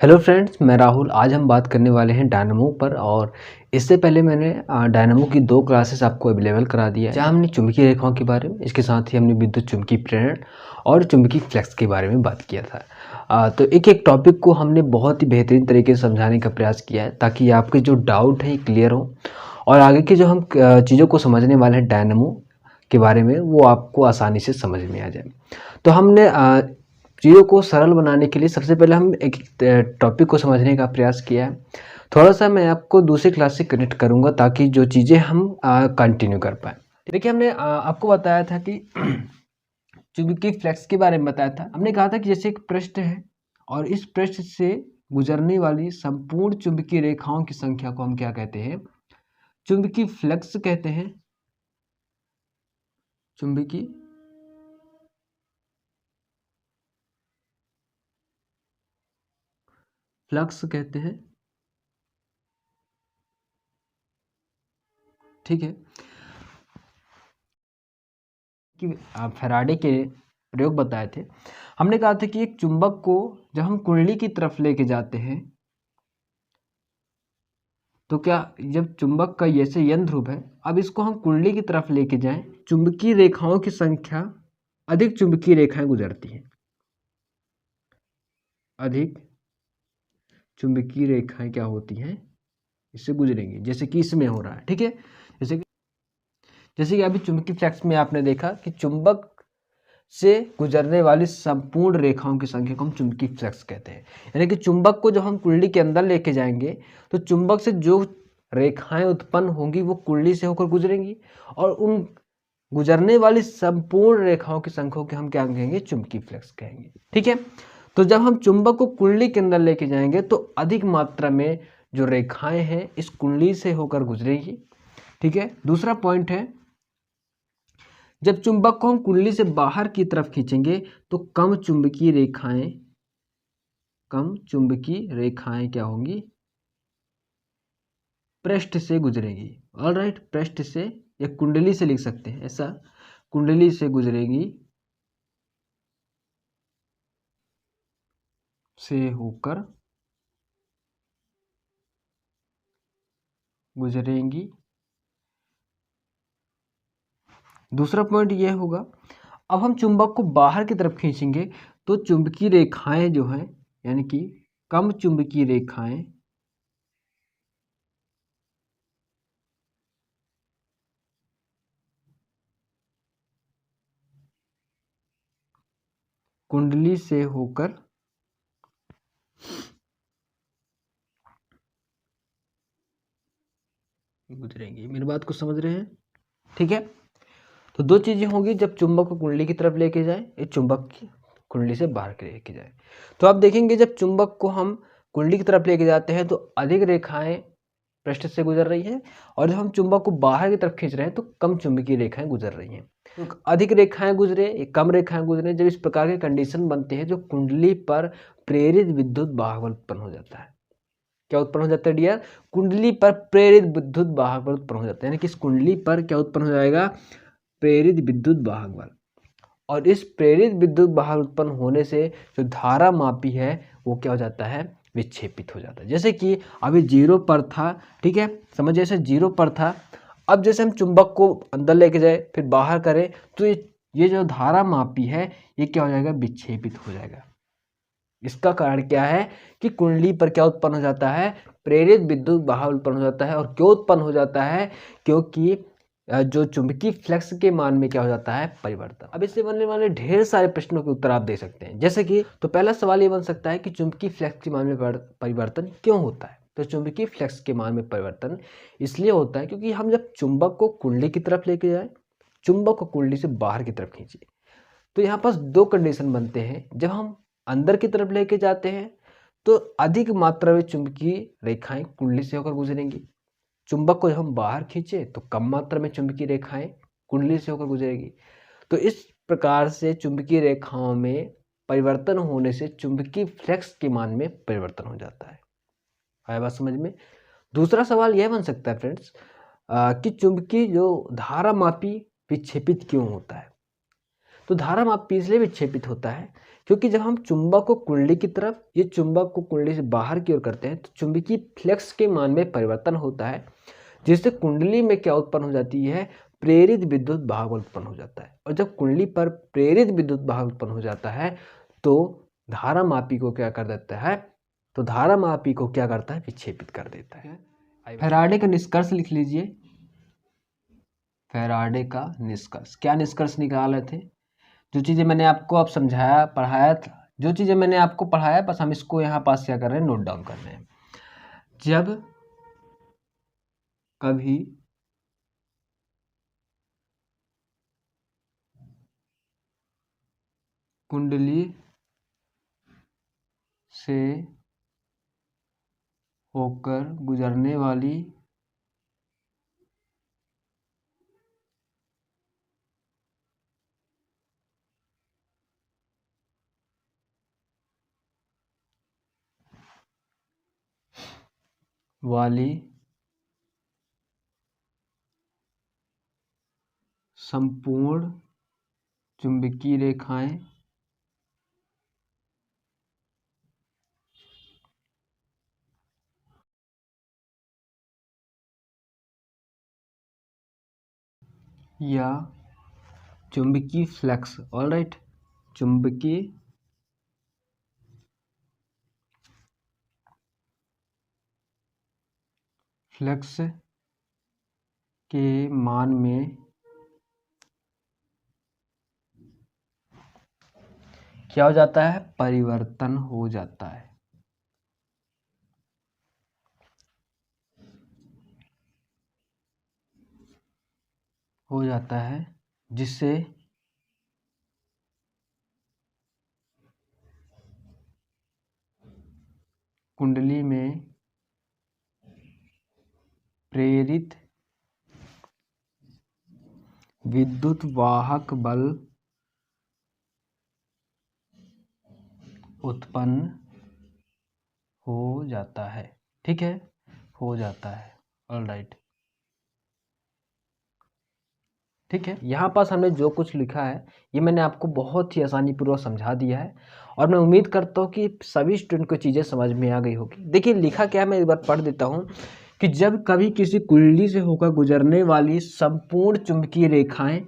Hello friends, मैं राहुल। आज हम बात करने वाले हैं डायनामो पर। और इससे पहले मैंने डायनामो की 2 क्लासेस आपको अवेलेबल करा दिया है, जहाँ हमने चुंबकीय रेखाओं के बारे में, इसके साथ ही हमने विद्युत चुम्बकीय प्रेरण और चुंबकीय फ्लक्स के बारे में बात किया था। तो एक एक टॉपिक को हमने बहुत ही बेहतरीन तरीके से समझाने का प्रयास किया है, ताकि आपके जो डाउट हैं क्लियर हो और आगे के जो हम चीज़ों को समझने वाले हैं डायनामो के बारे में, वो आपको आसानी से समझ में आ जाए। तो हमने चीज़ों को सरल बनाने के लिए सबसे पहले हम एक टॉपिक को समझने का प्रयास किया है। थोड़ा सा मैं आपको दूसरी क्लास से कनेक्ट करूँगा, ताकि जो चीज़ें हम कंटिन्यू कर पाएँ। देखिए, हमने आपको बताया था कि चुंबकीय फ्लक्स के बारे में बताया था। हमने कहा था कि जैसे एक पृष्ठ है और इस पृष्ठ से गुजरने वाली संपूर्ण चुंबकीय रेखाओं की संख्या को हम क्या कहते हैं? चुंबकीय फ्लक्स कहते हैं। चुंबकीय फ्लक्स कहते हैं। ठीक है, कि फैराडे के प्रयोग बताए थे। हमने कहा था कि एक चुंबक को जब हम कुंडली की तरफ लेके जाते हैं, तो क्या जब चुंबक का जैसे यन ध्रुव है, अब इसको हम कुंडली की तरफ लेके जाएं, चुंबकीय रेखाओं की संख्या, अधिक चुंबकीय रेखाएं गुजरती हैं, अधिक चुंबकीय रेखाएं क्या होती हैं, इससे गुजरेंगी, जैसे कि इसमें हो रहा है। ठीक है, जैसे कि अभी चुंबकीय फ्लक्स में आपने देखा कि चुंबक से गुजरने वाली संपूर्ण रेखाओं की संख्या को हम चुंबकीय फ्लक्स कहते हैं। यानी कि चुंबक को जब हम कुंडली के अंदर लेके जाएंगे, तो चुंबक से जो रेखाएं उत्पन्न होंगी वो कुंडली से होकर गुजरेंगी, और उन गुजरने वाली संपूर्ण रेखाओं की संख्या को हम क्या कहेंगे? चुंबकीय फ्लक्स कहेंगे। ठीक है, तो जब हम चुंबक को कुंडली के अंदर लेके जाएंगे, तो अधिक मात्रा में जो रेखाएं हैं इस कुंडली से होकर गुजरेगी। ठीक है, दूसरा पॉइंट है, जब चुंबक को हम कुंडली से बाहर की तरफ खींचेंगे, तो कम चुंबकीय रेखाएं क्या होंगी? पृष्ठ से गुजरेगी। ऑलराइट, पृष्ठ से या कुंडली से लिख सकते हैं ऐसा, कुंडली से गुजरेगी, से होकर गुजरेंगी। दूसरा पॉइंट यह होगा, अब हम चुंबक को बाहर की तरफ खींचेंगे, तो चुंबकीय रेखाएं जो हैं, यानी कि कम चुंबकीय रेखाएं कुंडली से होकर गुजरेंगी। मेरी बात को समझ रहे हैं? ठीक है, तो दो चीजें होंगी, जब चुंबक को कुंडली की तरफ लेके जाए, एक चुंबक की कुंडली से बाहर के लेके जाए। तो आप देखेंगे, जब चुंबक को हम कुंडली की तरफ लेके जाते हैं, तो अधिक रेखाएं पृष्ठ से गुजर रही हैं, और जब हम चुंबक को बाहर की तरफ खींच रहे हैं, तो कम चुंबकीय रेखाएं गुजर रही हैं। तो अधिक रेखाएं गुजरे या कम रेखाएं गुजरे, जब इस प्रकार के कंडीशन बनते हैं, जो कुंडली पर प्रेरित विद्युत वाहक बल उत्पन्न हो जाता है। क्या उत्पन्न हो जाता है डियर? कुंडली पर प्रेरित विद्युत वाहक बल उत्पन्न हो जाता है। यानी कि इस कुंडली पर क्या उत्पन्न हो जाएगा? प्रेरित विद्युत वाहक बल। और इस प्रेरित विद्युत वाहक उत्पन्न होने से जो धारा मापी है वो क्या हो जाता है? विक्षेपित हो जाता है। जैसे कि अभी 0 पर था, ठीक है, समझ, जैसे 0 पर था, अब जैसे हम चुंबक को अंदर लेके जाए फिर बाहर करें, तो ये जो धारा मापी है ये क्या हो जाएगा? विक्षेपित हो जाएगा। इसका कारण क्या है कि कुंडली पर क्या उत्पन्न हो जाता है? प्रेरित विद्युत वाहक उत्पन्न हो जाता है। और क्यों उत्पन्न हो जाता है? क्योंकि जो चुंबकीय फ्लक्स के मान में क्या हो जाता है? परिवर्तन। अब इससे बनने वाले ढेर सारे प्रश्नों के उत्तर आप दे सकते हैं। जैसे कि, तो पहला सवाल ये बन सकता है कि चुंबकीय फ्लक्स के मान में परिवर्तन क्यों होता है? तो चुंबकीय फ्लक्स के मान में परिवर्तन इसलिए होता है क्योंकि हम जब चुंबक को कुंडली की तरफ लेके जाए, चुंबक को कुंडली से बाहर की तरफ खींचे, तो यहाँ पास दो कंडीशन बनते हैं। जब हम अंदर की तरफ लेके जाते हैं, तो अधिक मात्रा में चुंबकीय रेखाएं कुंडली से होकर गुजरेंगी। चुंबक को जब हम बाहर खींचे, तो कम मात्रा में चुंबकीय रेखाएं कुंडली से होकर गुजरेगी। तो इस प्रकार से चुंबकीय रेखाओं में परिवर्तन होने से चुंबकीय फ्लक्स के मान में परिवर्तन हो जाता है। आया बात समझ में? दूसरा सवाल यह बन सकता है फ्रेंड्स, कि चुंबकीय जो धारा मापी विक्षेपित क्यों होता है? तो धारा मापी इसलिए विक्षेपित होता है क्योंकि जब हम चुंबक को कुंडली की तरफ, ये चुंबक को कुंडली से बाहर की ओर करते हैं तो चुंबकीय फ्लक्स के मान में परिवर्तन होता है, जिससे कुंडली में क्या उत्पन्न हो जाती है, प्रेरित विद्युत भाग उत्पन्न हो जाता है। और जब कुंडली पर प्रेरित विद्युत भाग उत्पन्न हो जाता है तो धारा मापी को क्या कर देता है, तो धारा मापी को क्या करता है, विक्षेपित कर देता है। फैराडे का निष्कर्ष लिख लीजिए। फैराडे का निष्कर्ष, क्या निष्कर्ष निकाले थे, जो चीज़ें मैंने आपको अब समझाया पढ़ाया था, जो चीज़ें मैंने आपको पढ़ाया बस हम इसको यहाँ पास क्या कर रहे हैं, नोट डाउन कर रहे हैं। जब कभी कुंडली से होकर गुजरने वाली संपूर्ण चुंबकीय रेखाएं या चुंबकीय फ्लक्स, ऑलराइट, चुंबकीय फ्लक्स के मान में क्या हो जाता है, परिवर्तन हो जाता है। जिससे कुंडली में प्रेरित विद्युत वाहक बल उत्पन्न हो जाता है। ठीक है, हो जाता है, ऑलराइट। ठीक है, यहाँ पास हमने जो कुछ लिखा है ये मैंने आपको बहुत ही आसानी पूर्वक समझा दिया है और मैं उम्मीद करता हूँ कि सभी स्टूडेंट को चीज़ें समझ में आ गई होगी। देखिए लिखा क्या है, मैं एक बार पढ़ देता हूँ कि जब कभी किसी कुंडली से होकर गुजरने वाली संपूर्ण चुंबकीय रेखाएं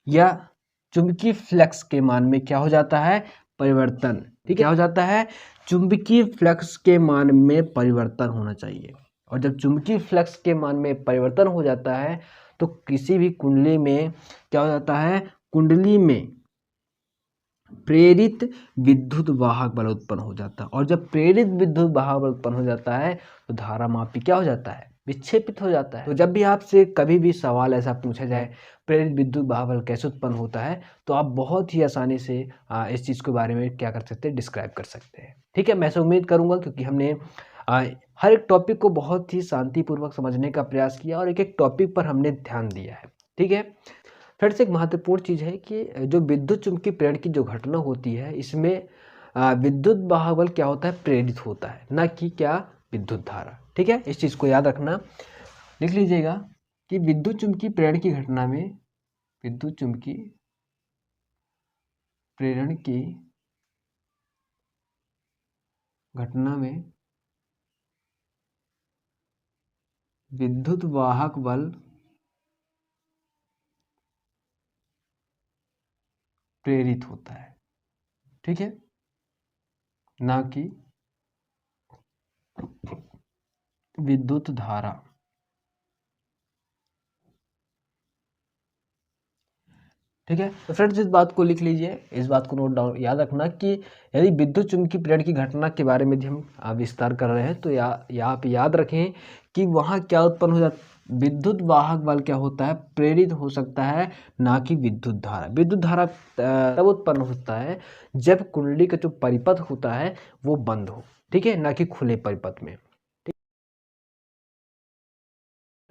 या चुंबकीय फ्लक्स के मान में क्या हो जाता है, परिवर्तन। ठीक है, क्या हो जाता है, चुंबकीय फ्लक्स के मान में परिवर्तन होना चाहिए। और जब चुंबकीय फ्लक्स के मान में परिवर्तन हो जाता है तो किसी भी कुंडली में क्या हो जाता है, कुंडली में प्रेरित विद्युत वाहक बल उत्पन्न हो जाता है। और जब प्रेरित विद्युत वाहक बल उत्पन्न हो जाता है तो धारा मापी क्या हो जाता है, विक्षेपित हो जाता है। तो जब भी आपसे कभी भी सवाल ऐसा पूछा जाए प्रेरित विद्युत वाहक बल कैसे उत्पन्न होता है तो आप बहुत ही आसानी से इस चीज़ के बारे में क्या कर सकते हैं, डिस्क्राइब कर सकते हैं। ठीक है, मैं ऐसा उम्मीद करूँगा क्योंकि हमने हर एक टॉपिक को बहुत ही शांतिपूर्वक समझने का प्रयास किया और एक एक टॉपिक पर हमने ध्यान दिया है। ठीक है फ्रेंड्स, एक महत्वपूर्ण चीज़ है कि जो विद्युत चुम्बकीय प्रेरण की जो घटना होती है इसमें विद्युत वाहक बल क्या होता है, प्रेरित होता है, ना कि क्या, विद्युत धारा। ठीक है, इस चीज़ को याद रखना, लिख लीजिएगा कि विद्युत चुम्बकीय प्रेरण की घटना में, विद्युत चुम्बकीय प्रेरण की घटना में विद्युत वाहक बल प्रेरित होता है। ठीक है, ना कि विद्युत धारा। ठीक है, तो फ्रेंड्स इस बात को लिख लीजिए, इस बात को नोट डाउन याद रखना कि यदि विद्युत चुम्बकीय प्रेरण की घटना के बारे में हम विस्तार कर रहे हैं तो आप याद रखें कि वहाँ क्या उत्पन्न हो जाता, विद्युत वाहक बल क्या होता है, प्रेरित हो सकता है, ना कि विद्युत धारा। विद्युत धारा तब उत्पन्न होता है जब कुंडली का जो परिपथ होता है वो बंद हो। ठीक है, ना कि खुले परिपथ में।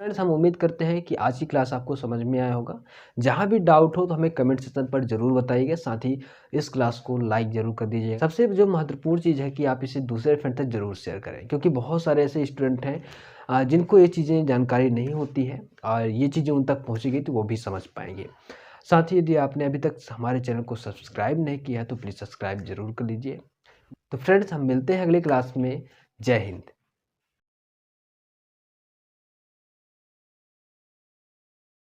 फ्रेंड्स, हम उम्मीद करते हैं कि आज की क्लास आपको समझ में आया होगा। जहां भी डाउट हो तो हमें कमेंट सेक्शन पर जरूर बताइएगा, साथ ही इस क्लास को लाइक जरूर कर दीजिएगा। सबसे जो महत्वपूर्ण चीज़ है कि आप इसे दूसरे फ्रेंड तक जरूर शेयर करें, क्योंकि बहुत सारे ऐसे स्टूडेंट हैं जिनको ये चीज़ें जानकारी नहीं होती है और ये चीज़ें उन तक पहुँचेगी तो वो भी समझ पाएंगे। साथ ही यदि आपने अभी तक हमारे चैनल को सब्सक्राइब नहीं किया है तो प्लीज़ सब्सक्राइब जरूर कर लीजिए। तो फ्रेंड्स, हम मिलते हैं अगली क्लास में। जय हिंद।